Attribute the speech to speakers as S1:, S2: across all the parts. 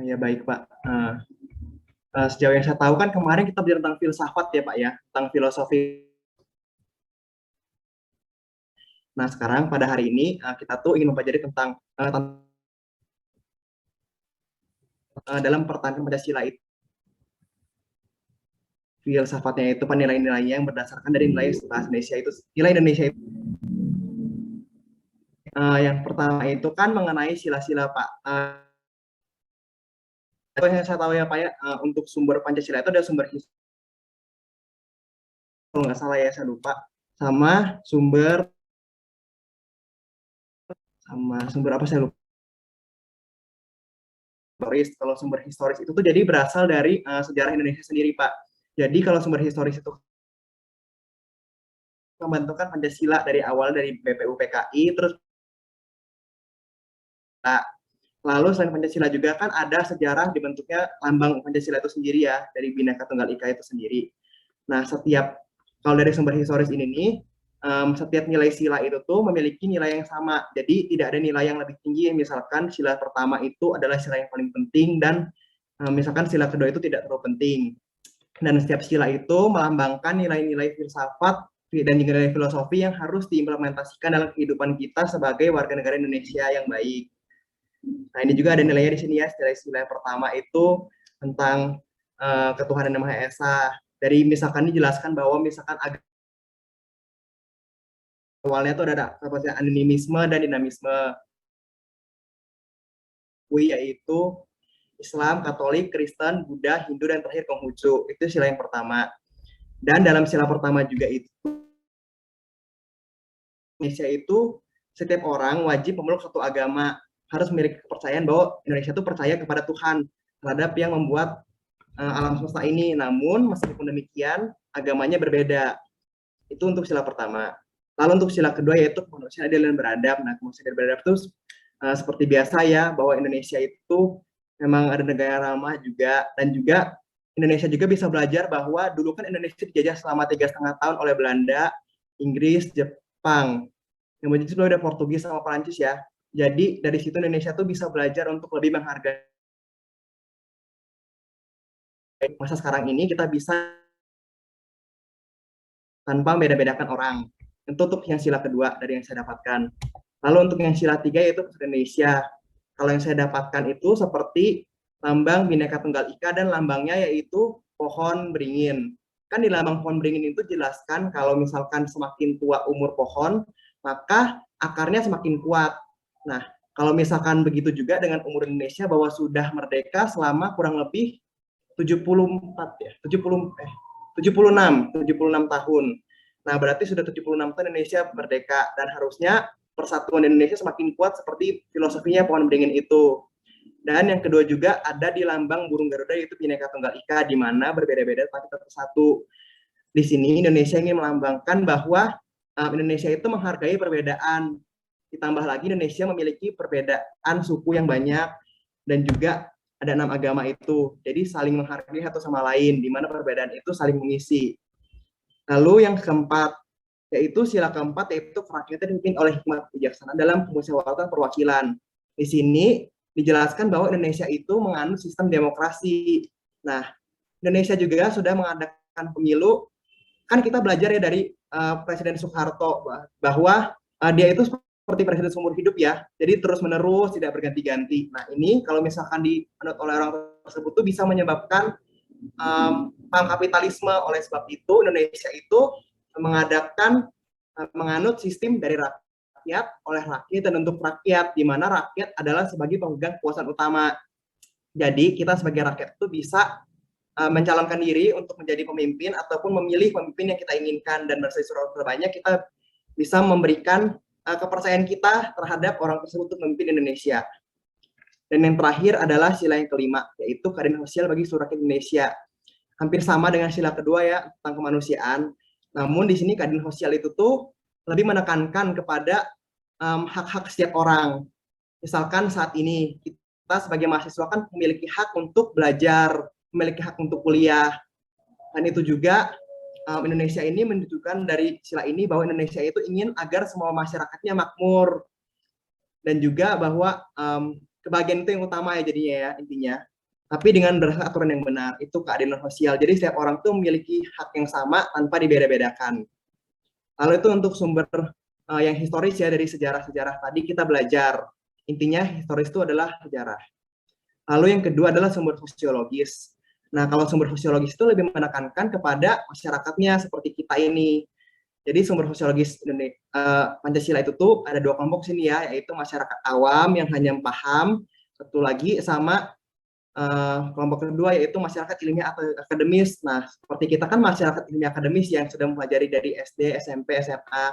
S1: Ya baik Pak. Sejauh yang saya tahu kan kemarin kita belajar tentang filsafat ya Pak ya, tentang filosofi. Nah sekarang pada hari ini kita tuh ingin mempelajari tentang dalam pertahanan Pancasila itu filsafatnya itu nilai-nilainya yang berdasarkan dari nilai bahasa Indonesia itu nilai Indonesia itu yang pertama itu kan mengenai sila-sila Pak. Yang saya tahu ya Pak ya, untuk sumber Pancasila itu ada sumber kalau nggak salah ya saya lupa, sama sumber apa saya lupa. Historis. Kalau sumber historis itu tuh jadi berasal dari sejarah Indonesia sendiri Pak. Jadi kalau sumber historis itu membentukkan Pancasila dari awal dari BPUPKI terus lalu selain Pancasila juga kan ada sejarah dibentuknya lambang Pancasila itu sendiri ya dari Bhinneka Tunggal Ika itu sendiri. Nah setiap kalau dari sumber historis ini nih setiap nilai sila itu tuh memiliki nilai yang sama. Jadi tidak ada nilai yang lebih tinggi. Misalkan sila pertama itu adalah sila yang paling penting dan misalkan sila kedua itu tidak terlalu penting. Dan setiap sila itu melambangkan nilai-nilai filsafat dan juga nilai filosofi yang harus diimplementasikan dalam kehidupan kita sebagai warga negara Indonesia yang baik. Nah ini juga ada nilainya di sini ya. Sila yang pertama itu tentang ketuhanan yang Maha Esa. Dari misalkan dijelaskan bahwa misalkan awalnya itu ada animisme dan dinamisme, yaitu Islam, Katolik, Kristen, Buddha, Hindu, dan terakhir Konghucu. Itu sila yang pertama. Dan dalam sila pertama juga itu Indonesia itu setiap orang wajib memeluk satu agama, harus memiliki kepercayaan bahwa Indonesia itu percaya kepada Tuhan terhadap yang membuat alam semesta ini. Namun meskipun demikian agamanya berbeda. Itu untuk sila pertama. Lalu untuk sila kedua yaitu kemanusiaan adil dan beradab. Nah kemanusiaan adil dan beradab itu seperti biasa ya bahwa Indonesia itu memang ada negara ramah juga, dan juga Indonesia juga bisa belajar bahwa dulu kan Indonesia dijajah selama 3,5 tahun oleh Belanda, Inggris, Jepang. Yang sebelumnya ada Portugis sama Perancis ya. Jadi dari situ Indonesia tuh bisa belajar untuk lebih menghargai. Masa sekarang ini kita bisa tanpa beda-bedakan orang. Itu untuk yang sila kedua dari yang saya dapatkan. Lalu untuk yang sila tiga yaitu Indonesia. Kalau yang saya dapatkan itu seperti lambang Bhinneka Tunggal Ika dan lambangnya yaitu pohon beringin. Kan di lambang pohon beringin itu jelaskan kalau misalkan semakin tua umur pohon, maka akarnya semakin kuat. Nah, kalau misalkan begitu juga dengan umur Indonesia bahwa sudah merdeka selama kurang lebih 74 ya, 76 tahun. Nah, berarti sudah 76 tahun Indonesia merdeka dan harusnya persatuan Indonesia semakin kuat seperti filosofinya pohon beringin itu. Dan yang kedua juga ada di lambang burung Garuda yaitu Bhinneka Tunggal Ika di mana berbeda-beda tapi tetap satu. Di sini Indonesia ingin melambangkan bahwa Indonesia itu menghargai perbedaan. Ditambah lagi Indonesia memiliki perbedaan suku yang banyak dan juga ada 6 agama itu. Jadi saling menghargai satu sama lain, di mana perbedaan itu saling mengisi. Lalu yang keempat, yaitu sila keempat, yaitu kerakyatan dipimpin oleh hikmat bijaksana dalam kemusyawaratan perwakilan. Di sini dijelaskan bahwa Indonesia itu menganut sistem demokrasi. Nah, Indonesia juga sudah mengadakan pemilu. Kan kita belajar ya dari Presiden Soeharto bahwa dia itu seperti presiden seumur hidup ya, jadi terus menerus tidak berganti-ganti. Nah ini kalau misalkan dianut oleh orang tersebut tuh bisa menyebabkan paham kapitalisme. Oleh sebab itu Indonesia itu mengadakan menganut sistem dari rakyat oleh rakyat dan untuk rakyat, di mana rakyat adalah sebagai pemegang kekuasaan utama. Jadi kita sebagai rakyat itu bisa mencalonkan diri untuk menjadi pemimpin ataupun memilih pemimpin yang kita inginkan, dan berdasarkan surat terbanyak kita bisa memberikan kepercayaan kita terhadap orang tersebut untuk memimpin Indonesia. Dan yang terakhir adalah sila yang kelima, yaitu keadilan sosial bagi seluruh rakyat Indonesia. Hampir sama dengan sila kedua ya, tentang kemanusiaan. Namun di sini keadilan sosial itu tuh lebih menekankan kepada hak-hak setiap orang. Misalkan saat ini kita sebagai mahasiswa kan memiliki hak untuk belajar, memiliki hak untuk kuliah. Dan itu juga Indonesia ini menunjukkan dari sila ini bahwa Indonesia itu ingin agar semua masyarakatnya makmur, dan juga bahwa kebahagiaan itu yang utama ya jadinya ya intinya. Tapi dengan berdasarkan aturan yang benar, itu keadilan sosial. Jadi setiap orang tuh memiliki hak yang sama tanpa dibeda-bedakan. Lalu itu untuk sumber yang historis ya, dari sejarah-sejarah tadi kita belajar. Intinya historis itu adalah sejarah. Lalu yang kedua adalah sumber sosiologis. Nah, kalau sumber sosiologis itu lebih menekankan kepada masyarakatnya seperti kita ini. Jadi sumber sosiologis Pancasila itu tuh ada dua kelompok sini ya, yaitu masyarakat awam yang hanya paham, satu lagi sama kelompok kedua yaitu masyarakat ilmiah atau akademis. Nah, seperti kita kan masyarakat ilmiah akademis yang sudah mempelajari dari SD, SMP, SMA,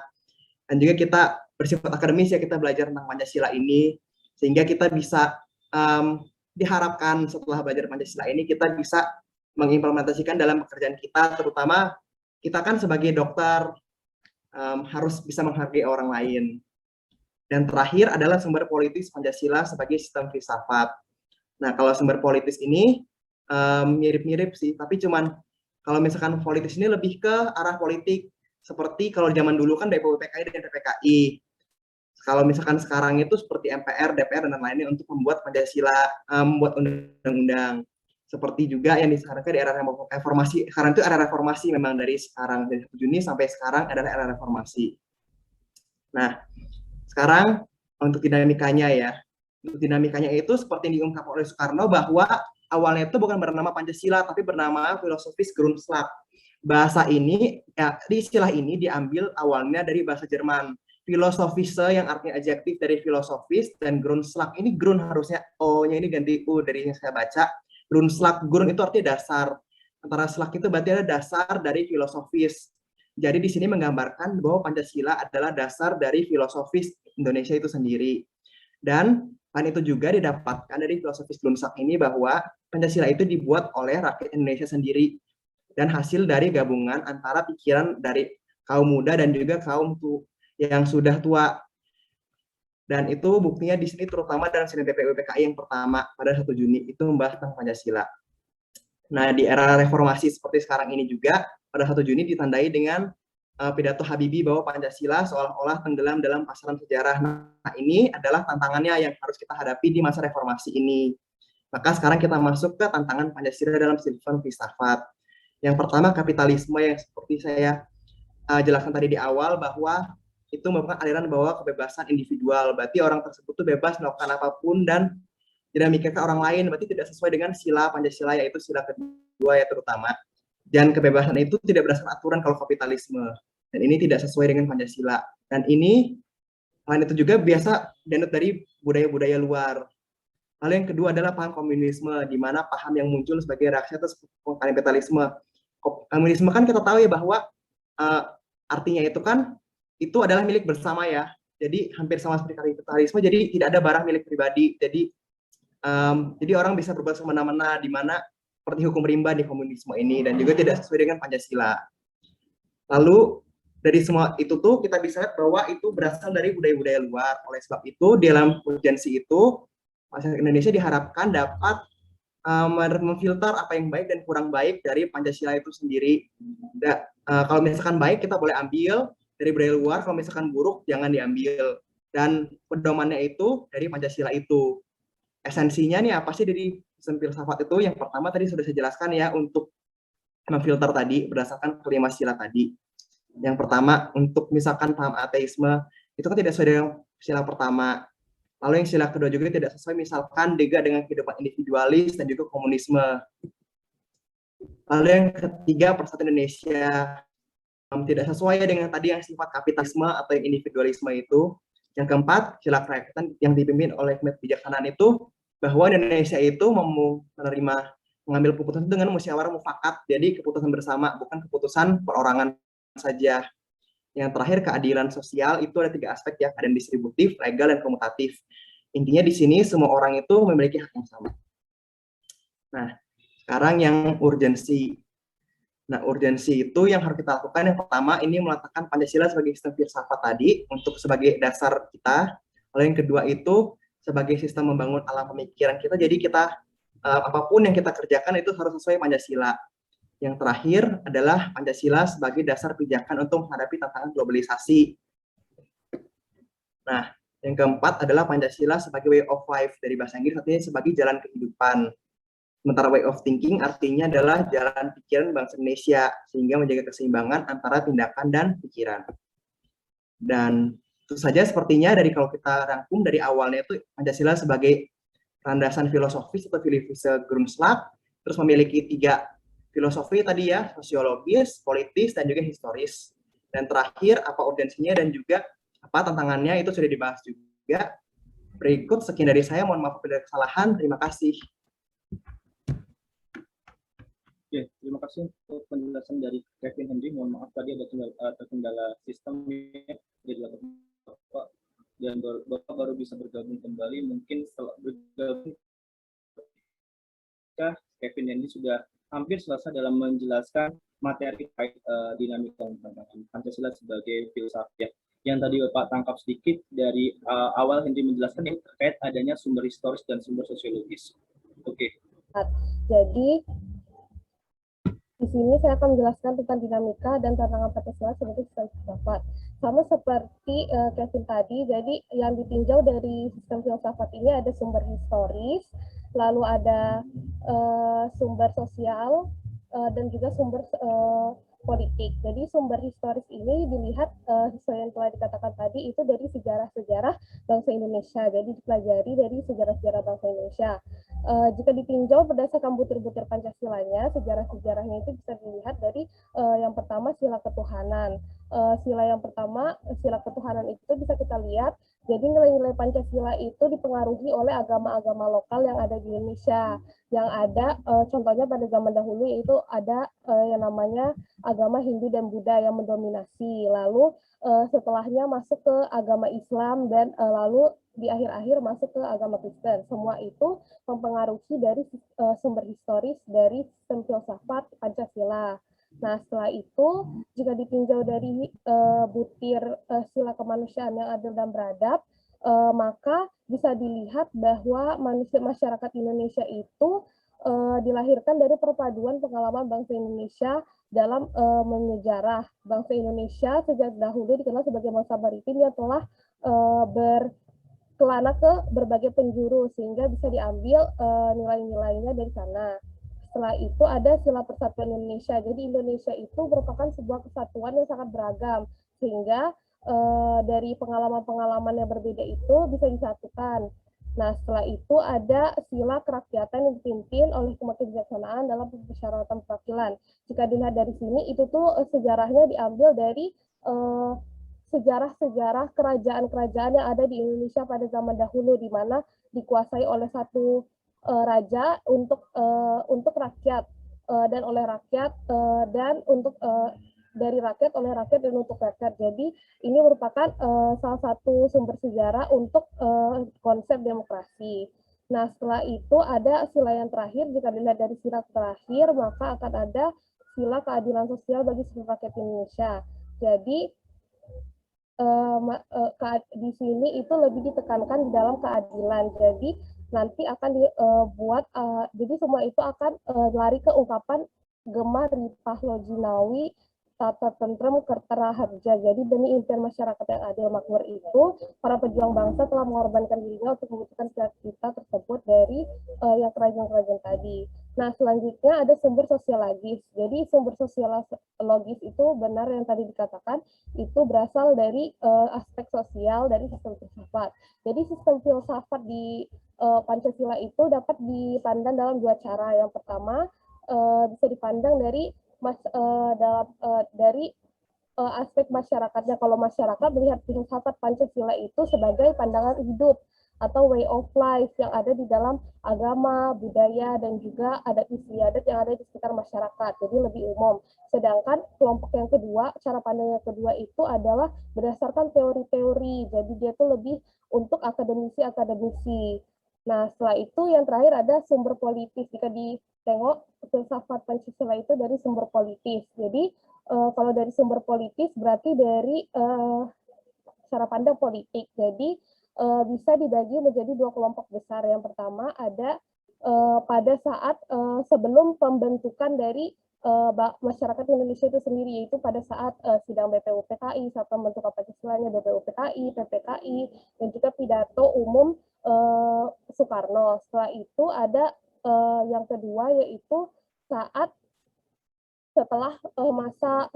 S1: dan juga kita bersifat akademis ya, kita belajar tentang Pancasila ini, sehingga kita bisa diharapkan setelah belajar Pancasila ini kita bisa mengimplementasikan dalam pekerjaan kita, terutama kita kan sebagai dokter harus bisa menghargai orang lain. Dan terakhir adalah sumber politis Pancasila sebagai sistem filsafat. Nah, kalau sumber politis ini mirip-mirip sih, tapi cuman kalau misalkan politis ini lebih ke arah politik, seperti kalau zaman dulu kan DPUPKI dan PPKI. Kalau misalkan sekarang itu seperti MPR, DPR, dan lain-lainnya untuk membuat Pancasila, membuat undang-undang. Seperti juga yang disarankan di era reformasi. Sekarang itu era reformasi memang dari sekarang, dari 1 Juni sampai sekarang adalah era reformasi. Nah, sekarang untuk dinamikanya ya. Untuk dinamikanya itu seperti yang diungkapkan oleh Soekarno bahwa awalnya itu bukan bernama Pancasila, tapi bernama filosofis Grundschlag. Bahasa ini, ya, di istilah ini diambil awalnya dari bahasa Jerman. Filosofise yang artinya adjektif dari filosofis, dan Grundschlag ini Grund harusnya O-nya ini ganti U dari yang saya baca. Grundschlag, Grund itu artinya dasar. Antara slag itu berarti ada dasar dari filosofis. Jadi di sini menggambarkan bahwa Pancasila adalah dasar dari filosofis Indonesia itu sendiri. Dan itu juga didapatkan dari filosofis Grundschlag ini bahwa Pancasila itu dibuat oleh rakyat Indonesia sendiri dan hasil dari gabungan antara pikiran dari kaum muda dan juga kaum yang sudah tua. Dan itu buktinya di sini terutama dalam sidang DPUPKI yang pertama pada 1 Juni itu membahas tentang Pancasila. Nah, di era reformasi seperti sekarang ini juga pada 1 Juni ditandai dengan pidato Habibie bahwa Pancasila seolah-olah tenggelam dalam pasaran sejarah. Nah, ini adalah tantangannya yang harus kita hadapi di masa reformasi ini. Maka sekarang kita masuk ke tantangan Pancasila dalam sistem filsafat. Yang pertama kapitalisme, yang seperti saya jelaskan tadi di awal bahwa itu merupakan aliran bahwa kebebasan individual. Berarti orang tersebut tuh bebas melakukan apapun dan tidak memikirkan orang lain. Berarti tidak sesuai dengan sila Pancasila, yaitu sila kedua ya terutama. Dan kebebasan itu tidak berdasarkan aturan kalau kapitalisme. Dan ini tidak sesuai dengan Pancasila. Dan ini selain itu juga biasa dianut dari budaya-budaya luar. Lalu yang kedua adalah paham komunisme, di mana paham yang muncul sebagai reaksi atas kapitalisme. Komunisme kan kita tahu ya bahwa artinya itu kan itu adalah milik bersama ya. Jadi hampir sama seperti kapitalisme, jadi tidak ada barang milik pribadi. Jadi orang bisa berbuat semena-mena, di mana seperti hukum rimba di komunisme ini, dan juga tidak sesuai dengan Pancasila. Lalu dari semua itu tuh kita bisa lihat bahwa itu berasal dari budaya-budaya luar. Oleh sebab itu dalam urgensi itu masyarakat Indonesia diharapkan dapat memfilter apa yang baik dan kurang baik dari Pancasila itu sendiri. Kalau misalkan baik kita boleh ambil dari budaya luar, kalau misalkan buruk jangan diambil. Dan pedomannya itu dari Pancasila itu. Esensinya nih apa sih dari sistem filsafat itu? Yang pertama tadi sudah saya jelaskan ya, untuk memfilter tadi berdasarkan kelima sila tadi. Yang pertama untuk misalkan paham ateisme itu kan tidak sesuai dengan sila pertama. Lalu yang sila kedua juga tidak sesuai misalkan juga dengan kehidupan individualis dan juga komunisme. Lalu yang ketiga persatuan Indonesia tidak sesuai dengan tadi yang sifat kapitalisme atau yang individualisme itu. Yang keempat, sila kerakyatan yang dipimpin oleh kebijaksanaan itu bahwa Indonesia itu menerima mengambil keputusan dengan musyawarah mufakat, jadi keputusan bersama, bukan keputusan perorangan saja. Yang terakhir, keadilan sosial itu ada 3 aspek ya, keadilan distributif, legal, dan komutatif. Intinya di sini semua orang itu memiliki hak yang sama. Nah, sekarang yang urgensi. Nah, urgensi itu yang harus kita lakukan yang pertama ini meletakkan Pancasila sebagai sistem filsafat tadi untuk sebagai dasar kita. Lalu yang kedua itu sebagai sistem membangun alam pemikiran kita. Jadi kita apapun yang kita kerjakan itu harus sesuai Pancasila. Yang terakhir adalah Pancasila sebagai dasar pijakan untuk menghadapi tantangan globalisasi. Nah, Yang keempat adalah Pancasila sebagai way of life, dari bahasa Inggris artinya sebagai jalan kehidupan. Sementara way of thinking artinya adalah jalan pikiran bangsa Indonesia, sehingga menjaga keseimbangan antara tindakan dan pikiran. Dan itu saja sepertinya dari kalau kita rangkum dari awalnya itu Pancasila sebagai landasan filosofis atau filosofische Grundslag, terus memiliki 3 filosofi tadi ya, sosiologis, politis, dan juga historis. Dan terakhir apa urgensinya dan juga apa tantangannya itu sudah dibahas juga. Berikut sekian dari saya, mohon maaf bila kesalahan, terima kasih.
S2: Oke, terima kasih untuk penjelasan dari Kevin Henry. Mohon maaf tadi ada kendala sistem jadi Bapak dan Bapak baru bisa bergabung kembali. Mungkin setelah bergabung Kevin Henry sudah hampir selesai dalam menjelaskan materi dinamika Pancasila sebagai filsafat. Yang tadi Bapak tangkap sedikit dari awal Henry menjelaskan yang terkait adanya sumber historis dan sumber sosiologis. Oke.
S3: Jadi di sini saya akan menjelaskan tentang dinamika dan tantangan Pancasila sebagai sistem filsafat. Sama seperti Kevin tadi, jadi yang ditinjau dari sistem filsafat ini ada sumber historis, lalu ada sumber sosial, dan juga sumber politik. Jadi sumber historis ini dilihat sesuai yang telah dikatakan tadi itu dari sejarah-sejarah bangsa Indonesia. Jadi dipelajari dari sejarah-sejarah bangsa Indonesia. Jika ditinjau berdasarkan butir-butir Pancasilanya, sejarah-sejarahnya itu bisa dilihat dari yang pertama sila ketuhanan. Sila yang pertama, sila ketuhanan itu bisa kita lihat, jadi nilai-nilai Pancasila itu dipengaruhi oleh agama-agama lokal yang ada di Indonesia. Yang ada, contohnya pada zaman dahulu yaitu ada yang namanya agama Hindu dan Buddha yang mendominasi. Lalu setelahnya masuk ke agama Islam dan lalu di akhir-akhir masuk ke agama Kristen. Semua itu mempengaruhi dari sumber historis dari sistem filsafat Pancasila. Nah, setelah itu, jika ditinjau dari butir sila kemanusiaan yang adil dan beradab, maka bisa dilihat bahwa masyarakat Indonesia itu dilahirkan dari perpaduan pengalaman bangsa Indonesia dalam menyejarah. Bangsa Indonesia sejak dahulu dikenal sebagai bangsa maritim yang telah berkelana ke berbagai penjuru, sehingga bisa diambil nilai-nilainya dari sana. Setelah itu ada sila persatuan Indonesia. Jadi Indonesia itu merupakan sebuah kesatuan yang sangat beragam, sehingga dari pengalaman-pengalaman yang berbeda itu bisa disatukan. Nah, setelah itu ada sila kerakyatan yang dipimpin oleh kebijaksanaan dalam persyaratan perwakilan. Jika dilihat dari sini, itu tuh sejarahnya diambil dari sejarah-sejarah kerajaan-kerajaan yang ada di Indonesia pada zaman dahulu, di mana dikuasai oleh satu raja untuk rakyat dan oleh rakyat dan untuk dari rakyat oleh rakyat dan untuk rakyat. Jadi ini merupakan salah satu sumber sejarah untuk konsep demokrasi. Nah, setelah itu ada sila yang terakhir. Jika dilihat dari sila terakhir, maka akan ada sila keadilan sosial bagi seluruh rakyat Indonesia. Jadi di sini itu lebih ditekankan di dalam keadilan. Jadi nanti akan dibuat, jadi semua itu akan lari ke ungkapan Gemah Ripah Lojinawi Tata Tentrem Kertera Harja. Jadi demi impian masyarakat yang adil makmur itu, para pejuang bangsa telah mengorbankan dirinya untuk mewujudkan cita-cita tersebut dari yang kerajaan-kerajaan tadi. Nah, selanjutnya ada sumber sosiologis. Jadi sumber sosiologis itu benar yang tadi dikatakan, itu berasal dari aspek sosial dari sistem filsafat. Jadi sistem filsafat di Pancasila itu dapat dipandang dalam dua cara. Yang pertama bisa dipandang dari aspek masyarakatnya. Kalau masyarakat melihat filsafat Pancasila itu sebagai pandangan hidup atau way of life yang ada di dalam agama, budaya, dan juga adat istiadat yang ada di sekitar masyarakat. Jadi lebih umum. Sedangkan kelompok yang kedua, cara pandang yang kedua itu adalah berdasarkan teori-teori. Jadi dia itu lebih untuk akademisi-akademisi. Nah, setelah itu yang terakhir ada sumber politis. Jika ditengok filsafat Pancasila itu dari sumber politis. Jadi kalau dari sumber politis berarti dari cara pandang politik. Jadi bisa dibagi menjadi dua kelompok besar. Yang pertama ada pada saat sebelum pembentukan dari masyarakat Indonesia itu sendiri, yaitu pada saat sidang BPUPKI, saat pembentukan Pancasilanya BPUPKI, PPKI, dan juga pidato umum Soekarno. Setelah itu ada yang kedua, yaitu setelah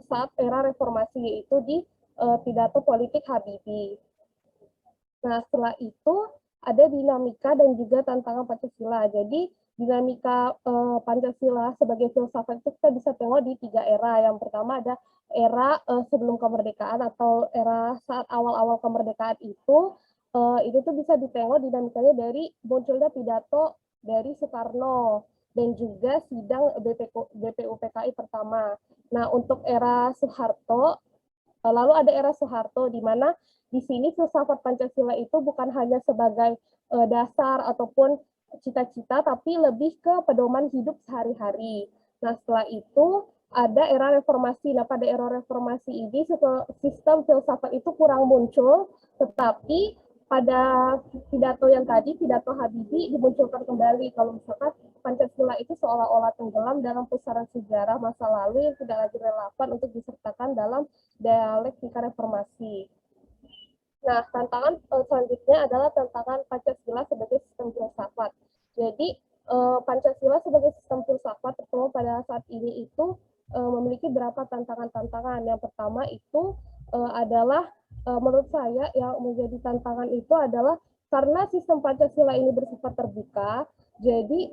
S3: saat era reformasi, yaitu di pidato politik Habibie. Nah, setelah itu ada dinamika dan juga tantangan Pancasila. Jadi dinamika Pancasila sebagai filsafat itu kita bisa tengok di 3 era. Yang pertama ada era sebelum kemerdekaan atau era saat awal-awal kemerdekaan itu tuh bisa ditengok dinamikanya dari munculnya pidato dari Soekarno dan juga sidang BPUPKI pertama. Nah, untuk era Soeharto, lalu ada era Soeharto di mana di sini filsafat Pancasila itu bukan hanya sebagai dasar ataupun cita-cita, tapi lebih ke pedoman hidup sehari-hari. Nah, setelah itu ada era reformasi. Nah, pada era reformasi ini sistem filsafat itu kurang muncul, tetapi pada pidato yang tadi, pidato Habibie, dimunculkan kembali. Kalau misalkan Pancasila itu seolah-olah tenggelam dalam pusaran sejarah masa lalu yang tidak lagi relevan untuk disertakan dalam dialektika reformasi. Nah, tantangan selanjutnya adalah tantangan Pancasila sebagai sistem filsafat. Jadi, Pancasila sebagai sistem filsafat, terutama pada saat ini itu memiliki beberapa tantangan-tantangan. Yang pertama itu adalah, menurut saya yang menjadi tantangan itu adalah karena sistem Pancasila ini bersifat terbuka, jadi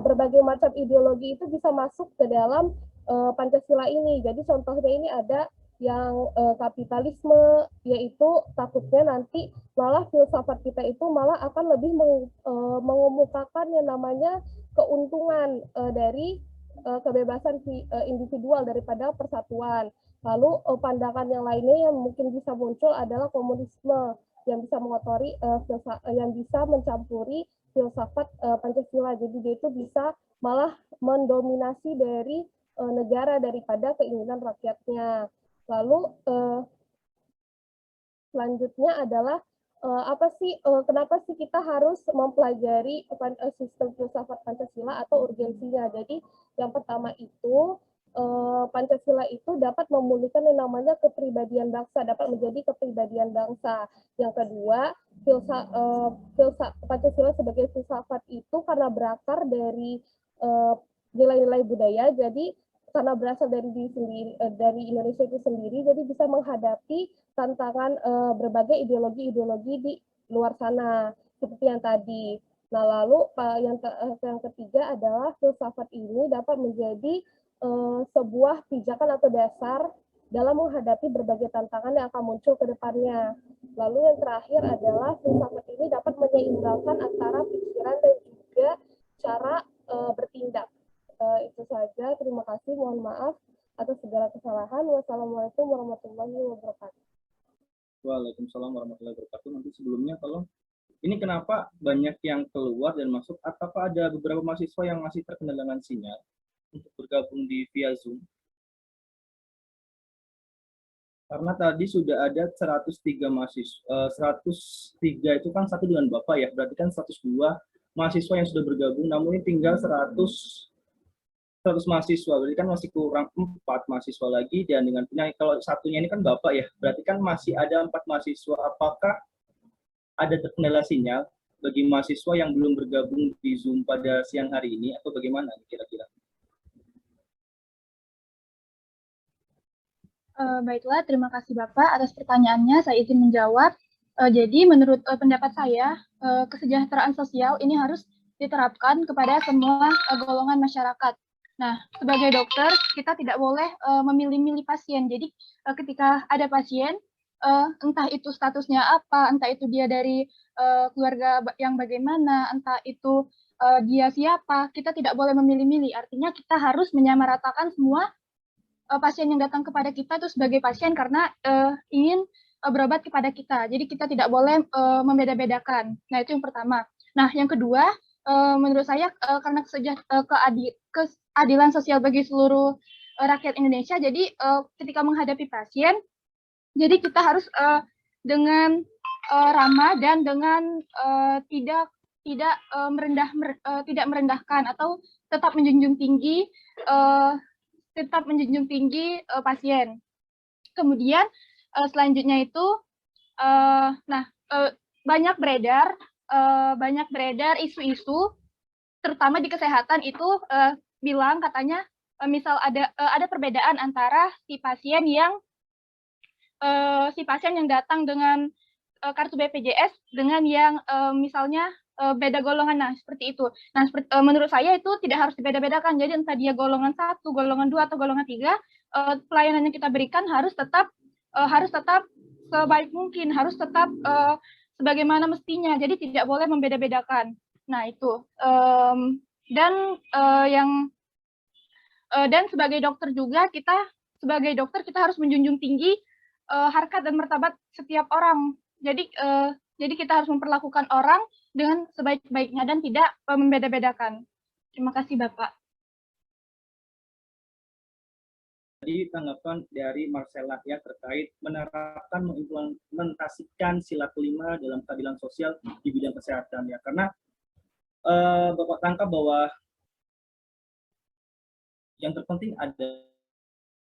S3: berbagai macam ideologi itu bisa masuk ke dalam Pancasila ini. Jadi contohnya ini ada yang kapitalisme, yaitu takutnya nanti malah filsafat kita itu malah akan lebih mengemukakan yang namanya keuntungan dari kebebasan individual daripada persatuan. Lalu pandangan yang lainnya yang mungkin bisa muncul adalah komunisme yang bisa mengotori yang bisa mencampuri filsafat Pancasila. Jadi dia itu bisa malah mendominasi dari negara daripada keinginan rakyatnya. Lalu selanjutnya adalah kenapa sih kita harus mempelajari sistem filsafat Pancasila atau urgensinya. Jadi yang pertama itu Pancasila itu dapat memulihkan yang namanya kepribadian bangsa, dapat menjadi kepribadian bangsa. Yang kedua, Pancasila sebagai filsafat itu karena berakar dari nilai-nilai budaya, jadi karena berasal dari Indonesia itu sendiri, jadi bisa menghadapi tantangan berbagai ideologi-ideologi di luar sana, seperti yang tadi. Nah, lalu yang ketiga adalah filsafat ini dapat menjadi sebuah pijakan atau dasar dalam menghadapi berbagai tantangan yang akan muncul ke depannya. Lalu yang terakhir adalah filsafat ini dapat menyeimbangkan antara pikiran dan juga cara bertindak. Itu saja, terima kasih, mohon maaf atas segala kesalahan. Wassalamualaikum warahmatullahi wabarakatuh.
S2: Waalaikumsalam warahmatullahi wabarakatuh. Nanti sebelumnya tolong, ini kenapa banyak yang keluar dan masuk? Apakah ada beberapa mahasiswa yang masih terkendala dengan sinyal untuk bergabung di via Zoom? Karena tadi sudah ada 103 mahasiswa, 103 itu kan satu dengan Bapak ya, berarti kan 102 mahasiswa yang sudah bergabung, namun ini tinggal 100 mahasiswa, berarti kan masih kurang 4 mahasiswa lagi, dan dengan kalau satunya ini kan Bapak ya, berarti kan masih ada 4 mahasiswa. Apakah ada terkendala sinyal bagi mahasiswa yang belum bergabung di Zoom pada siang hari ini, atau bagaimana kira-kira?
S4: Baiklah, terima kasih Bapak atas pertanyaannya, saya izin menjawab. Jadi menurut pendapat saya, kesejahteraan sosial ini harus diterapkan kepada semua golongan masyarakat. Nah, sebagai dokter, kita tidak boleh memilih-milih pasien. Jadi ketika ada pasien, entah itu statusnya apa, entah itu dia dari keluarga yang bagaimana, entah itu dia siapa, kita tidak boleh memilih-milih. Artinya kita harus menyamaratakan semua pasien yang datang kepada kita itu sebagai pasien karena ingin berobat kepada kita. Jadi kita tidak boleh membeda-bedakan. Nah, itu yang pertama. Nah, yang kedua, menurut saya karena keadilan sosial bagi seluruh rakyat Indonesia, jadi ketika menghadapi pasien, jadi kita harus dengan ramah dan dengan tidak merendahkan atau tetap menjunjung tinggi tetap menjunjung tinggi pasien. Kemudian selanjutnya itu banyak beredar isu-isu terutama di kesehatan itu bilang katanya misal ada perbedaan antara si pasien yang datang dengan kartu BPJS dengan yang misalnya beda golongan. Nah, seperti itu. Nah, menurut saya itu tidak harus dibeda-bedakan. Jadi entah dia golongan 1, golongan 2 atau golongan 3, pelayanan yang kita berikan harus tetap sebaik mungkin, harus tetap sebagaimana mestinya. Jadi tidak boleh membeda-bedakan. Nah, itu. Dan sebagai dokter juga sebagai dokter kita harus menjunjung tinggi harkat dan martabat setiap orang. Jadi kita harus memperlakukan orang dengan sebaik-baiknya dan tidak membeda-bedakan. Terima kasih, Bapak.
S2: Jadi tanggapan dari Marcella ya terkait menerapkan mengimplementasikan sila kelima dalam keadilan sosial di bidang kesehatan ya, karena Bapak tangkap bahwa yang terpenting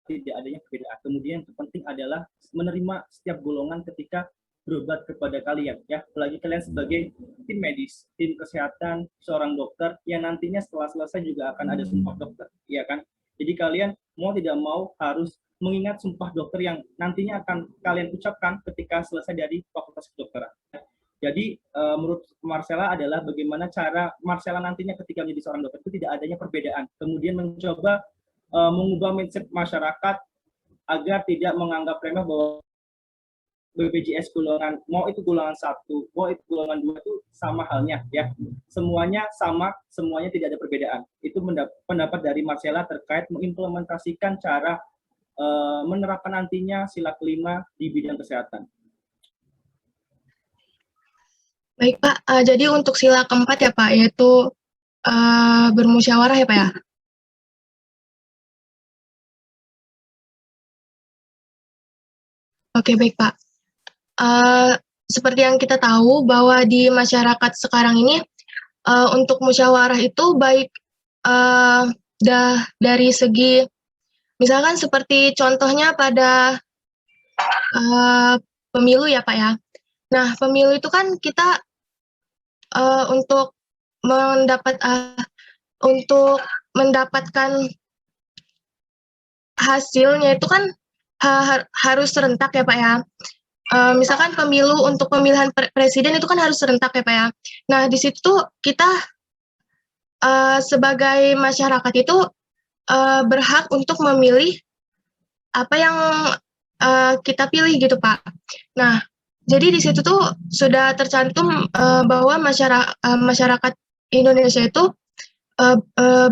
S2: tidak adanya perbedaan. Kemudian yang terpenting adalah menerima setiap golongan ketika berobat kepada kalian ya, apalagi kalian sebagai tim medis, tim kesehatan, seorang dokter yang nantinya setelah selesai juga akan ada sumpah dokter, ya kan? Jadi kalian mau tidak mau harus mengingat sumpah dokter yang nantinya akan kalian ucapkan ketika selesai dari fakultas kedokteran. Jadi menurut Marcella adalah bagaimana cara Marcella nantinya ketika menjadi seorang dokter itu tidak adanya perbedaan, kemudian mencoba mengubah mindset masyarakat agar tidak menganggap remeh bahwa BPJS golongan, mau itu golongan 1, mau itu golongan 2 itu sama halnya ya. Semuanya sama, semuanya tidak ada perbedaan. Itu pendapat dari Marcella terkait mengimplementasikan cara menerapkan nantinya sila kelima di bidang kesehatan.
S5: Baik Pak, jadi untuk sila keempat ya Pak, yaitu bermusyawarah ya Pak ya? Oke baik Pak. Seperti yang kita tahu bahwa di masyarakat sekarang ini untuk musyawarah itu baik dari segi misalkan seperti contohnya pada pemilu ya Pak ya. Nah pemilu itu kan kita untuk mendapatkan hasilnya itu kan harus serentak ya Pak ya. Misalkan pemilu untuk pemilihan presiden itu kan harus serentak ya Pak ya. Nah di situ kita sebagai masyarakat itu berhak untuk memilih apa yang kita pilih gitu Pak. Nah jadi di situ tuh sudah tercantum bahwa masyarakat Indonesia itu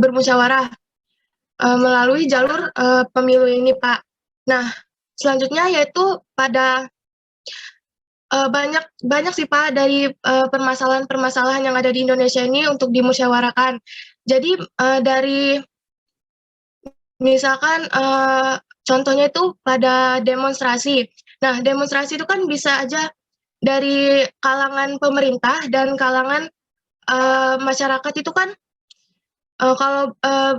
S5: bermusyawarah melalui jalur pemilu ini Pak. Nah selanjutnya yaitu pada banyak sih Pak dari permasalahan-permasalahan yang ada di Indonesia ini untuk dimusyawarakan. Jadi dari misalkan contohnya itu pada demonstrasi. Nah demonstrasi itu kan bisa aja dari kalangan pemerintah dan kalangan masyarakat itu kan kalau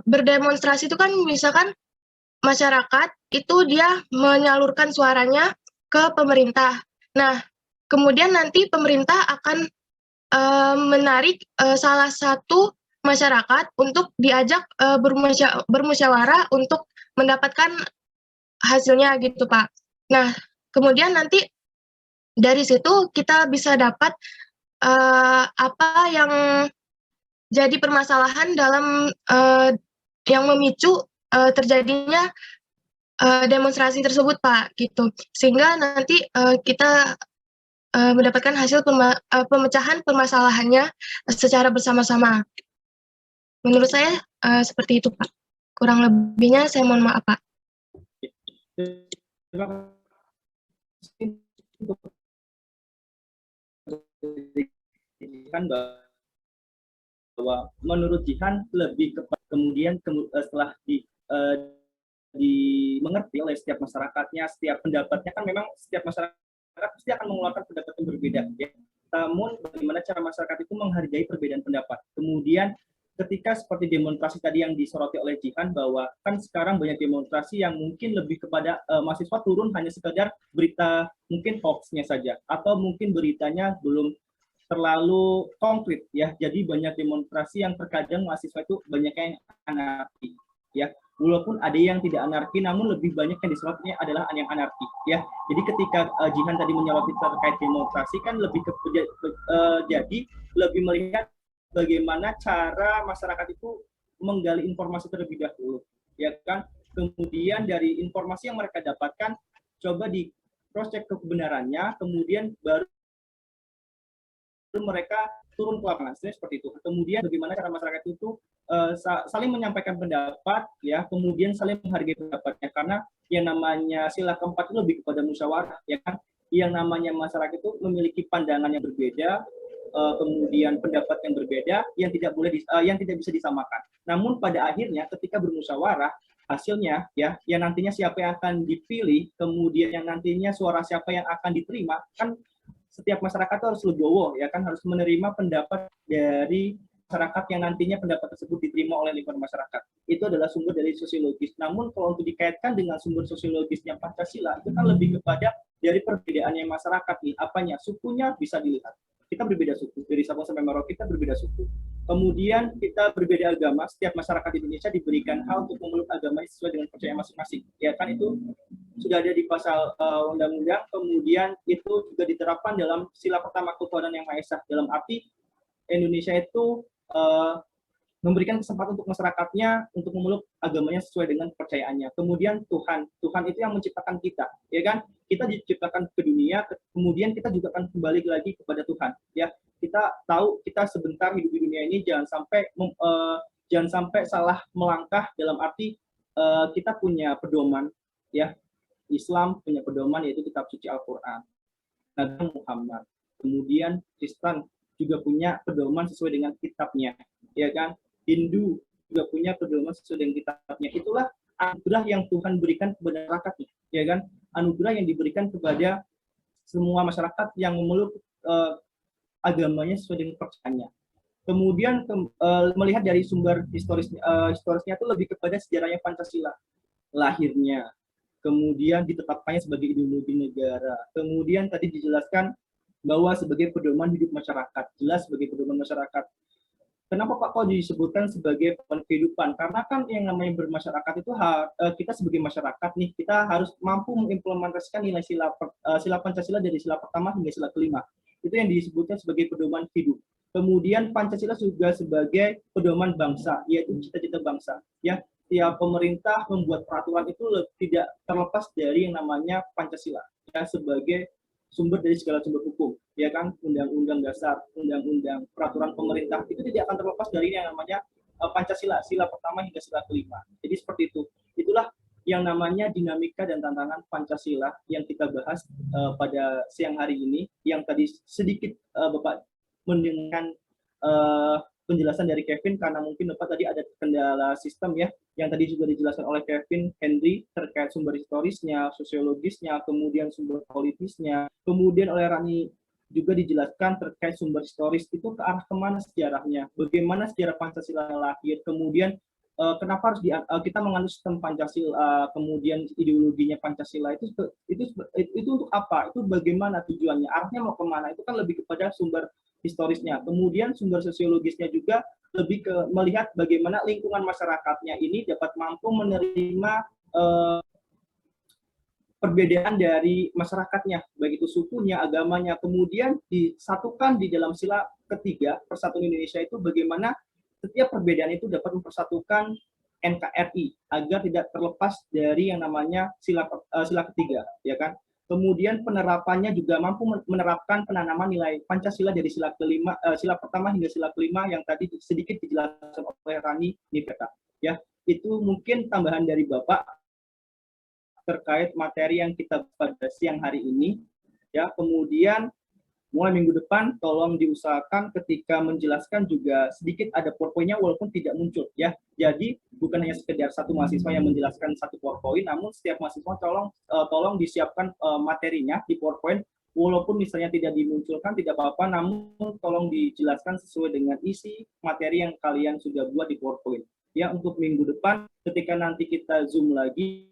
S5: berdemonstrasi itu kan misalkan masyarakat itu dia menyalurkan suaranya ke pemerintah. Nah kemudian nanti pemerintah akan menarik salah satu masyarakat untuk diajak bermusyawarah untuk mendapatkan hasilnya gitu Pak. Nah, kemudian nanti dari situ kita bisa dapat apa yang jadi permasalahan dalam yang memicu terjadinya demonstrasi tersebut Pak gitu. Sehingga nanti kita mendapatkan hasil pemecahan permasalahannya secara bersama-sama. Menurut saya seperti itu Pak. Kurang lebihnya saya mohon maaf Pak.
S2: Terima kasih kan bahwa menurut Jihan lebih kemudian setelah dimengerti oleh setiap masyarakatnya, setiap pendapatnya kan memang setiap masyarakat pasti akan mengeluarkan pendapat yang berbeda ya. Namun bagaimana cara masyarakat itu menghargai perbedaan pendapat, kemudian ketika seperti demonstrasi tadi yang disoroti oleh Jihan, bahwa kan sekarang banyak demonstrasi yang mungkin lebih kepada mahasiswa turun hanya sekedar berita mungkin hoax-nya saja, atau mungkin beritanya belum terlalu konkret ya. Jadi banyak demonstrasi yang terkadang mahasiswa itu banyak yang anarki ya. Walaupun ada yang tidak anarki, namun lebih banyak yang disorotnya adalah yang anarki ya. Jadi ketika Jihan tadi menyoroti terkait demonstrasi kan lebih jadi lebih melihat bagaimana cara masyarakat itu menggali informasi terlebih dahulu ya kan. Kemudian dari informasi yang mereka dapatkan coba di cross check kebenarannya, kemudian baru mereka turun ke lapangan, seperti itu. Kemudian bagaimana cara masyarakat itu saling menyampaikan pendapat, ya, kemudian saling menghargai pendapatnya, karena yang namanya sila keempat itu lebih kepada musyawarah, ya kan? Yang namanya masyarakat itu memiliki pandangan yang berbeda, kemudian pendapat yang berbeda, yang tidak bisa disamakan. Namun pada akhirnya ketika bermusyawarah, hasilnya ya, yang nantinya siapa yang akan dipilih, kemudian yang nantinya suara siapa yang akan diterima, kan setiap masyarakat harus legowo, ya kan, harus menerima pendapat dari masyarakat yang nantinya pendapat tersebut diterima oleh lingkungan masyarakat. Itu adalah sumber dari sosiologis. Namun kalau untuk dikaitkan dengan sumber sosiologisnya Pancasila, itu kan lebih kepada dari perbedaannya masyarakat nih, apanya, sukunya bisa dilihat. Kita berbeda suku, dari Sabang sampai Merauke kita berbeda suku. Kemudian kita berbeda agama, setiap masyarakat di Indonesia diberikan hak untuk memeluk agama sesuai dengan percayaan masing-masing. Ya kan, itu sudah ada di pasal undang-undang, kemudian itu juga diterapkan dalam sila pertama ketuhanan yang Maha Esa. Dalam arti Indonesia itu memberikan kesempatan untuk masyarakatnya untuk memeluk agamanya sesuai dengan kepercayaannya. Kemudian Tuhan itu yang menciptakan kita, ya kan? Kita diciptakan ke dunia, kemudian kita juga akan kembali lagi kepada Tuhan. Ya, kita tahu kita sebentar hidup di dunia ini, jangan sampai salah melangkah, dalam arti kita punya pedoman, ya. Islam punya pedoman yaitu kitab suci Al-Quran, Nabi Muhammad. Kemudian Kristen juga punya pedoman sesuai dengan kitabnya, ya kan? Hindu juga punya pedoman sesuai dengan kitabnya. Itulah anugerah yang Tuhan berikan kepada masyarakat, ya kan? Anugerah yang diberikan kepada semua masyarakat yang memeluk agamanya sesuai dengan percayaannya. Kemudian melihat dari sumber historisnya itu lebih kepada sejarahnya Pancasila, lahirnya, kemudian ditetapkannya sebagai ideologi negara. Kemudian tadi dijelaskan bahwa sebagai pedoman hidup masyarakat, jelas sebagai pedoman masyarakat. Kenapa Pak kok disebutkan sebagai pedoman kehidupan? Karena kan yang namanya bermasyarakat itu kita sebagai masyarakat nih, kita harus mampu mengimplementasikan nilai sila Pancasila dari sila pertama hingga sila kelima. Itu yang disebutkan sebagai pedoman hidup. Kemudian Pancasila juga sebagai pedoman bangsa, yaitu cita-cita bangsa. Ya, tiap pemerintah membuat peraturan itu tidak terlepas dari yang namanya Pancasila, ya, sebagai sumber dari segala sumber hukum, ya kan, undang-undang dasar, undang-undang, peraturan pemerintah itu tidak akan terlepas dari yang namanya Pancasila, sila pertama hingga sila kelima. Jadi seperti itu. Itulah yang namanya dinamika dan tantangan Pancasila yang kita bahas pada siang hari ini, yang tadi sedikit Bapak mendengarkan penjelasan dari Kevin, karena mungkin Bapak tadi ada kendala sistem ya, yang tadi juga dijelaskan oleh Kevin Henry terkait sumber historisnya, sosiologisnya, kemudian sumber politisnya, kemudian oleh Rani juga dijelaskan terkait sumber historis itu ke arah kemana sejarahnya, bagaimana sejarah Pancasila lahir, kemudian kenapa harus kita menganut sistem Pancasila, kemudian ideologinya Pancasila itu untuk apa, itu bagaimana tujuannya, arahnya mau kemana, itu kan lebih kepada sumber historisnya. Kemudian sumber sosiologisnya juga lebih ke melihat bagaimana lingkungan masyarakatnya ini dapat mampu menerima perbedaan dari masyarakatnya, baik itu sukunya, agamanya. Kemudian disatukan di dalam sila ketiga Persatuan Indonesia itu bagaimana setiap perbedaan itu dapat mempersatukan NKRI agar tidak terlepas dari yang namanya sila ketiga, ya kan? Kemudian penerapannya juga mampu menerapkan penanaman nilai Pancasila dari sila pertama hingga sila kelima yang tadi sedikit dijelaskan oleh Rani Nipeta. Ya, itu mungkin tambahan dari Bapak terkait materi yang kita pada siang hari ini. Ya, kemudian mulai minggu depan tolong diusahakan ketika menjelaskan juga sedikit ada PowerPoint-nya walaupun tidak muncul ya. Jadi bukan hanya sekedar satu mahasiswa yang menjelaskan satu PowerPoint, namun setiap mahasiswa tolong disiapkan materinya di PowerPoint walaupun misalnya tidak dimunculkan tidak apa-apa, namun tolong dijelaskan sesuai dengan isi materi yang kalian sudah buat di PowerPoint. Ya, untuk minggu depan ketika nanti kita Zoom lagi,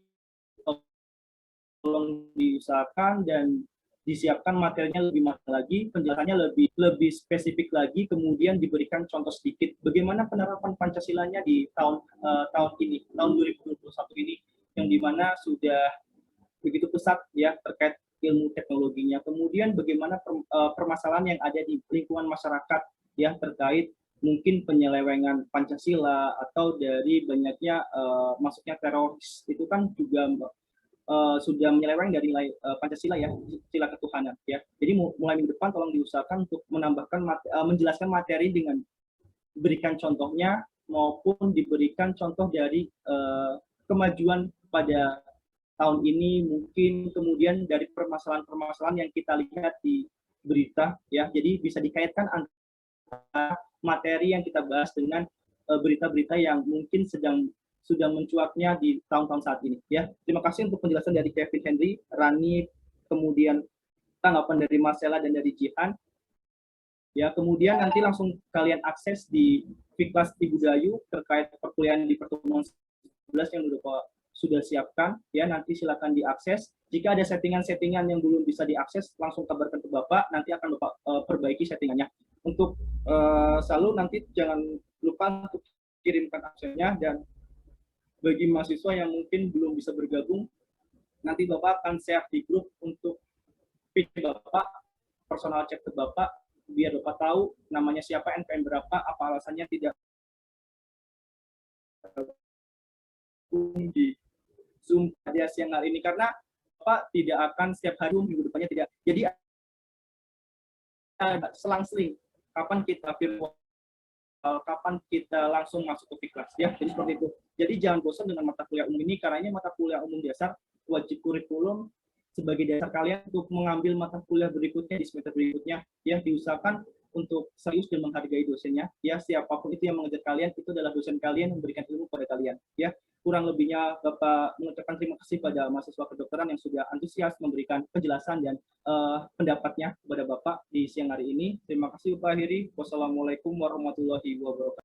S2: tolong diusahakan dan disiapkan materinya lebih matang lagi, penjelasannya lebih spesifik lagi, kemudian diberikan contoh sedikit bagaimana penerapan Pancasilanya di tahun ini, tahun 2021 ini, yang dimana sudah begitu pesat ya terkait ilmu teknologinya. Kemudian bagaimana permasalahan yang ada di lingkungan masyarakat ya terkait mungkin penyelewengan Pancasila atau dari banyaknya masuknya teroris, itu kan juga sudah menyeleweng dari nilai Pancasila ya, sila ketuhanan ya. Jadi mulai minggu depan tolong diusahakan untuk menambahkan menjelaskan materi dengan berikan contohnya maupun diberikan contoh dari kemajuan pada tahun ini, mungkin kemudian dari permasalahan-permasalahan yang kita lihat di berita ya. Jadi bisa dikaitkan antara materi yang kita bahas dengan berita-berita yang mungkin sudah mencuatnya di tahun-tahun saat ini ya. Terima kasih untuk penjelasan dari Kevin Henry, Rani, kemudian tanggapan dari Marcella dan dari Jihan. Ya, kemudian nanti langsung kalian akses di Fiklas Ibu Dayu terkait perkuliahan di pertemuan 11 yang sudah siapkan ya, nanti silakan diakses. Jika ada settingan-settingan yang belum bisa diakses, langsung kabarkan ke Bapak, nanti akan Bapak perbaiki settingannya. Untuk selalu nanti jangan lupa untuk kirimkan aksennya, dan bagi mahasiswa yang mungkin belum bisa bergabung, nanti Bapak akan share di grup untuk pitch Bapak, personal chat ke Bapak, biar Bapak tahu namanya siapa, NPM berapa, apa alasannya tidak di Zoom pada siang hari ini, karena Bapak tidak akan setiap hari, minggu depannya tidak. Jadi selang-seling, kapan kita virtual, kapan kita langsung masuk ke Fiklas ya. Jadi seperti itu. Jadi jangan bosan dengan mata kuliah umum ini, karena ini mata kuliah umum dasar, wajib kurikulum sebagai dasar kalian untuk mengambil mata kuliah berikutnya di semester berikutnya ya. Diusahakan untuk serius dan menghargai dosennya ya. Siapapun itu yang mengajar kalian, itu adalah dosen kalian, memberikan ilmu pada kalian ya. Kurang lebihnya Bapak mengucapkan terima kasih pada mahasiswa kedokteran yang sudah antusias memberikan penjelasan dan pendapatnya kepada Bapak di siang hari ini. Terima kasih Bapak akhiri. Wassalamualaikum warahmatullahi wabarakatuh.